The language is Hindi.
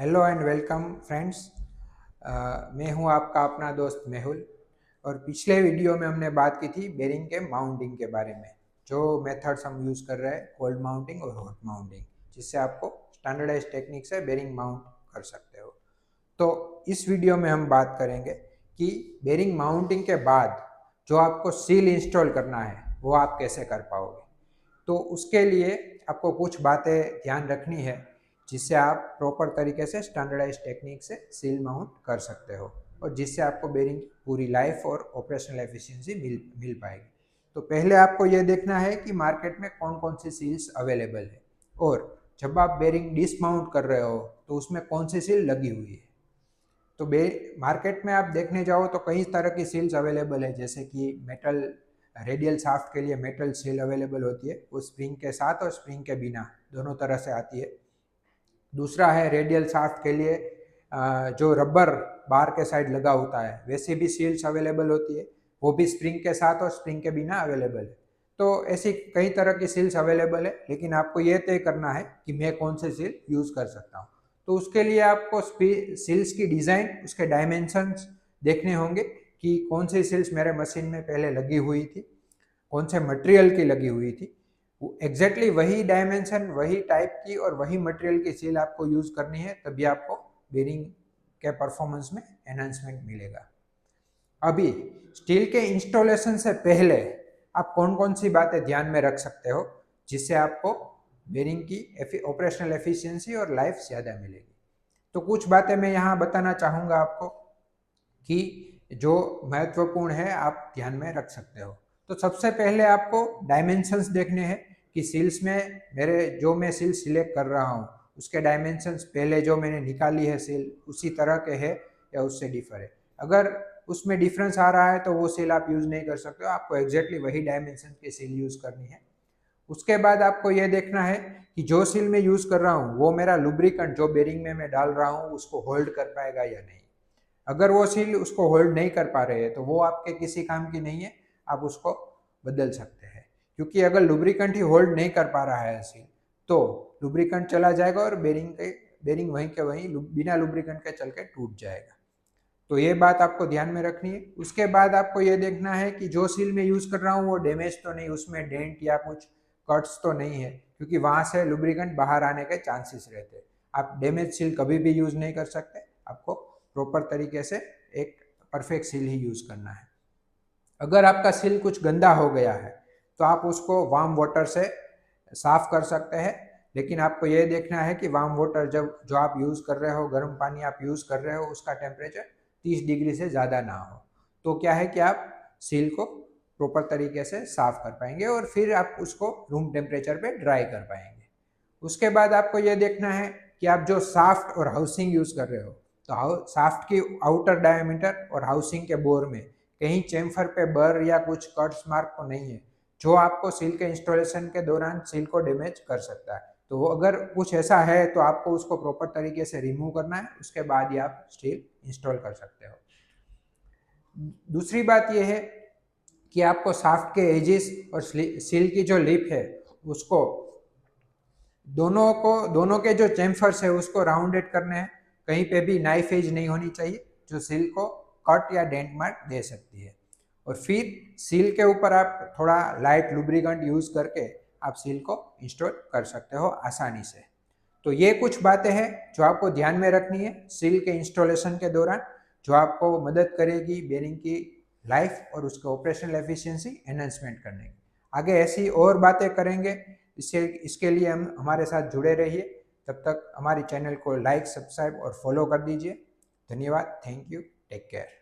Hello and welcome friends. मैं हूं आपका अपना दोस्त मेहुल। और पिछले वीडियो में हमने बात की थी बेरिंग के माउंटिंग के बारे में। जो मेथड्स हम यूज़ कर रहे हैं, कोल्ड माउंटिंग और हॉट माउंटिंग, जिससे आपको स्टैंडर्डाइज टेक्निक से बेरिंग माउंट कर सकते हो। तो इस वीडियो में हम बात करेंगे कि बेरिंग माउंटिंग के बाद जो आपको सील इंस्टॉल करना है वो आप कैसे कर पाओगे। तो उसके लिए आपको कुछ बातें ध्यान रखनी है, जिससे आप प्रॉपर तरीके से स्टैंडर्डाइज टेक्निक से सील माउंट कर सकते हो और जिससे आपको बेरिंग पूरी लाइफ और ऑपरेशनल एफिशिएंसी मिल पाएगी। तो पहले आपको ये देखना है कि मार्केट में कौन कौन सी सील्स अवेलेबल है, और जब आप बेरिंग डिसमाउंट कर रहे हो तो उसमें कौन सी सील लगी हुई है। तो मार्केट में आप देखने जाओ तो कई तरह की सील्स अवेलेबल है, जैसे कि मेटल रेडियल शाफ्ट के लिए मेटल सील अवेलेबल होती है, वो स्प्रिंग के साथ और स्प्रिंग के बिना दोनों तरह से आती है। दूसरा है रेडियल शाफ्ट के लिए जो रबर बार के साइड लगा होता है, वैसे भी सील्स अवेलेबल होती है, वो भी स्प्रिंग के साथ और स्प्रिंग के बिना अवेलेबल है। तो ऐसी कई तरह की सील्स अवेलेबल है, लेकिन आपको ये तय करना है कि मैं कौन से सील यूज़ कर सकता हूँ। तो उसके लिए आपको सील्स की डिज़ाइन, उसके डायमेंशंस देखने होंगे कि कौन सी सील्स मेरे मशीन में पहले लगी हुई थी, कौन से मटेरियल की लगी हुई थी। एग्जैक्टली वही डायमेंशन, वही टाइप की और वही मटेरियल की सील आपको यूज़ करनी है, तभी आपको बेरिंग के परफॉर्मेंस में एनहांसमेंट मिलेगा। अभी स्टील के इंस्टॉलेशन से पहले आप कौन कौन सी बातें ध्यान में रख सकते हो, जिससे आपको बेरिंग की ऑपरेशनल एफिशिएंसी और लाइफ ज़्यादा मिलेगी। तो कुछ बातें मैं यहाँ बताना चाहूँगा आपको कि जो महत्वपूर्ण है आप ध्यान में रख सकते हो। तो सबसे पहले आपको डायमेंशंस देखने हैं कि सील्स में मेरे जो मैं सील सिलेक्ट कर रहा हूँ उसके डायमेंशंस पहले जो मैंने निकाली है सील उसी तरह के है या उससे डिफर है। अगर उसमें डिफरेंस आ रहा है तो वो सील आप यूज़ नहीं कर सकते हो, आपको एग्जैक्टली वही डायमेंशन की सील यूज़ करनी है। उसके बाद आपको ये देखना है कि जो सील मैं यूज़ कर रहा हूँ वो मेरा लुब्रिकेंट जो बेरिंग में मैं डाल रहा हूँ उसको होल्ड कर पाएगा या नहीं। अगर वो सील उसको होल्ड नहीं कर पा रहे हैं तो वो आपके किसी काम की नहीं है, आप उसको बदल सकते हैं। क्योंकि अगर लुब्रिकेंट ही होल्ड नहीं कर पा रहा है सील, तो लुब्रिकेंट चला जाएगा और बेरिंग वहीं के वहीं बिना लुब्रिकेंट के चल के टूट जाएगा। तो ये बात आपको ध्यान में रखनी है। उसके बाद आपको ये देखना है कि जो सील मैं यूज़ कर रहा हूँ वो डैमेज तो नहीं, उसमें डेंट या कुछ कट्स तो नहीं है, क्योंकि वहाँ से लुब्रिकेंट बाहर आने के चांसेस रहते हैं। आप डैमेज सील कभी भी यूज़ नहीं कर सकते, आपको प्रॉपर तरीके से एक परफेक्ट सील ही यूज़ करना है। अगर आपका सील कुछ गंदा हो गया है तो आप उसको वार्म वाटर से साफ कर सकते हैं, लेकिन आपको ये देखना है कि वार्म वाटर जब जो आप यूज़ कर रहे हो, गर्म पानी आप यूज़ कर रहे हो, उसका टेम्परेचर 30 डिग्री से ज़्यादा ना हो। तो क्या है कि आप सील को प्रॉपर तरीके से साफ कर पाएंगे और फिर आप उसको रूम टेम्परेचर पे ड्राई कर पाएंगे। उसके बाद आपको ये देखना है कि आप जो साफ्ट और हाउसिंग यूज़ कर रहे हो, तो साफ्ट की आउटर डायमीटर और हाउसिंग के बोर में कहीं चेम्फर पे बर या कुछ कट्स मार्क तो नहीं है, जो आपको सील के इंस्टॉलेशन के दौरान सील को डैमेज कर सकता है। तो वो अगर कुछ ऐसा है तो आपको उसको प्रॉपर तरीके से रिमूव करना है, उसके बाद ही आप स्टील इंस्टॉल कर सकते हो। दूसरी बात यह है कि आपको शाफ्ट के एजेस और सील की जो लिप है उसको दोनों के जो चेम्फर्स है उसको राउंडेड करने हैं। कहीं पे भी नाइफ एज नहीं होनी चाहिए जो सील को कट या डेंट मार्क दे सकती है। और फिर सील के ऊपर आप थोड़ा लाइट लुब्रिकेंट यूज करके आप सील को इंस्टॉल कर सकते हो आसानी से। तो ये कुछ बातें हैं जो आपको ध्यान में रखनी है सील के इंस्टॉलेशन के दौरान, जो आपको मदद करेगी बेरिंग की लाइफ और उसके ऑपरेशनल एफिशिएंसी एनहांसमेंट करने की। आगे ऐसी और बातें करेंगे, इससे इसके लिए हम हमारे साथ जुड़े रहिए। तब तक हमारी चैनल को लाइक, सब्सक्राइब और फॉलो कर दीजिए। धन्यवाद। Thank you. Take care.